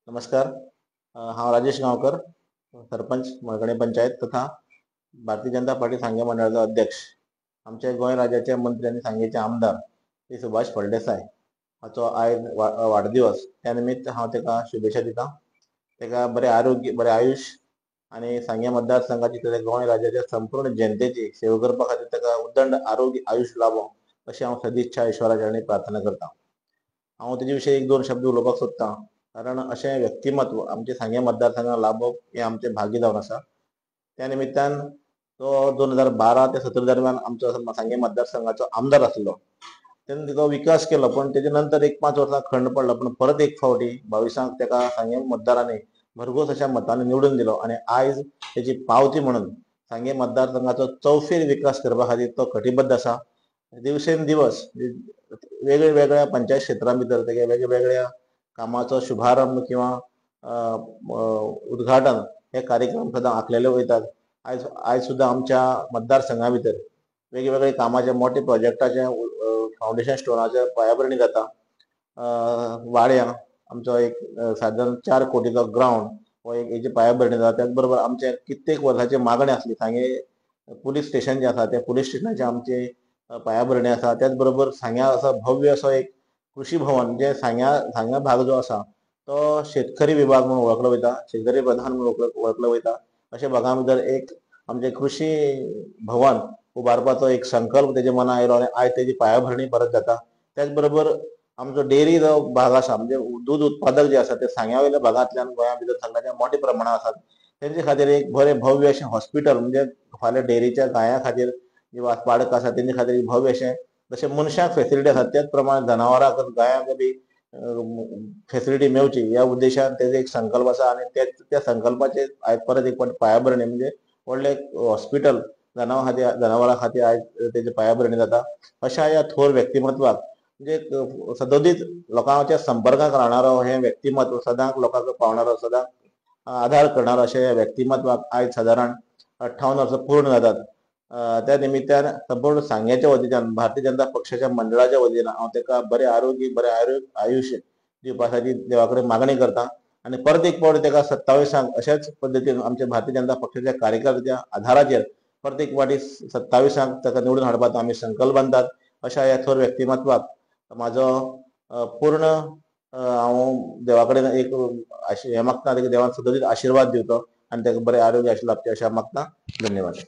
नमस्कार. हांव राजेश गांवकर, सरपंच मळकणे पंचायत तथा भारतीय जनता पार्टी सांगे मंडळाचो अध्यक्ष. आमचे गोंय राज्याचे मंत्री आनी सांगेचे आमदार श्री सुभाष फळदेसाय हाचो आयज वाडदिवस. त्या निमित्त हांव तेका शुभेच्छा दिता. तेका बरे आरोग्य, बरे आयुश्य आनी सांगे मतदारसंघाची तशेंच गोंय राज्याच्या संपूर्ण जनतेची सेवा करपा खातीर तेका उदंड आरोग्य आयुश्य लाभो अशी हांव सदिच्छा ईश्वरा चरणी प्रार्थना करता. हांव तेजे विशीं एक दोन शब्द उलोवपाक सोदतां. कारण अशें व्यक्तिमत्व आमचे सांगे मतदारसंघाक लाभप हे आमचे भाग्य जावन आसा. त्या निमित्तान तो 2012 ते 17 दरम्यान आमचो सांगे मतदारसंघाचो आमदार आसलो. तेणें तिचो विकास केलो, पण तेजे नंतर एक 5 वर्सां खंड पडलो. पण परत एक फावटी 22 तेका सांगे मतदारांनी भरघोस अशा मतांनी निवडून दिलो आनी आयज तेची पावती म्हणून सांगे मतदारसंघाचो चौफेर विकास करपा खातीर तो कटिबद्ध आसा. दिवसेन दिवस वेगवेगळ्या पंचायत क्षेत्रां भितर तेगे वेगवेगळ्या कामाचो शुभारंभ किंवा उद्घाटन हे कार्यक्रम सदां आंखलेले वयतात. आयज सुद्दां आमच्या मतदारसंघा भितर वेगवेगळे कामाचे मोठे प्रोजेक्टाचे फावंडेशन स्टोनाचे पायाभरणी जाता. वाड्यां आमचो एक सादारण 4 कोटीचो ग्राउंड हो एक हेची पायाभरणी जाता. त्याच बरोबर आमचे कित्येक वर्सांची मागणी आसली सांगे पुलीस स्टेशन जे आसा त्या पुलीस स्टेशनाची आमची पायाभरणी आसा. त्याच बरोबर सांग्या असो भव्य असो एक कृषी भवन जे सांग्या भाग जो आसा तो शेतकरी विभाग म्हणून वळखलो वयता, शेतकरी प्रधान म्हणून वळखलो वयता. अशा भागां भितर एक आमचे कृषी भवन उबारपाचो एक संकल्प तेजे मनां आयलो आनी आयज तेजी पायाभरणी परत जाता. त्याच बरोबर आमचो डेअरी जो भाग आसा, म्हणजे दूध उत्पादक जे आसा ते सांग्या वयल्या भागांतल्यान गोंया भितर संघाच्या मोठ्या प्रमाणांत आसात. तेंचे खातीर एक बरें भव्य अशें हॉस्पिटल, म्हणजे फाल्यां डेअरीच्या गायां खातीर जी वासपाडक आसा तेंचे खातीर एक भव्य अशें, जशें मनशाक फेसिलिटी आसा त्याच प्रमाणे जनावरांक गायांक बी फेसिलिटी मेवची ह्या उद्देशान तेजो एक संकल्प आसा. आनी त्या संकल्पाचेर आयज परत एक फावटी पायाभरणी, म्हणजे व्हडलें हॉस्पिटल जनावरां खातीर आयज तेजी पायाभरणी जाता. अशा ह्या थोर व्यक्तिमत्वाक, म्हणजे सदोदीत लोकांच्या संपर्कांत रावणारो हे व्यक्तिमत्व, सदांच लोकांक पावणारो, सदांच आदार करणारो अशें ह्या व्यक्तिमत्वाक आयज सादारण 58 वर्सां पूर्ण जातात. त्या निमित्तान संपूर्ण सांग्याच्या वतीच्यान भारतीय जनता पक्षाच्या मंडळाच्या वतीन हांव तेका बरें आरोग्य, बरें आयुश्य दिवपा खातीर देवा कडेन मागणी करता. आनी परत एक फावटी तेका 27 अशाच पद्दतीन आमच्या भारतीय जनता पक्षाच्या कार्यकर्त्याच्या आधाराचेर परत एक फावटी 27 तेका निवडून हाडपाचो आमी संकल्प बांदतात. अशा ह्या थोर व्यक्तिमत्वाक म्हाजो पूर्ण हांव देवा कडेन एक हें मागता, देवान सदोदीत आशिर्वाद दिवचो आनी तेका बरें आरोग्य लाभचें अशें हांव मागता. धन्यवाद.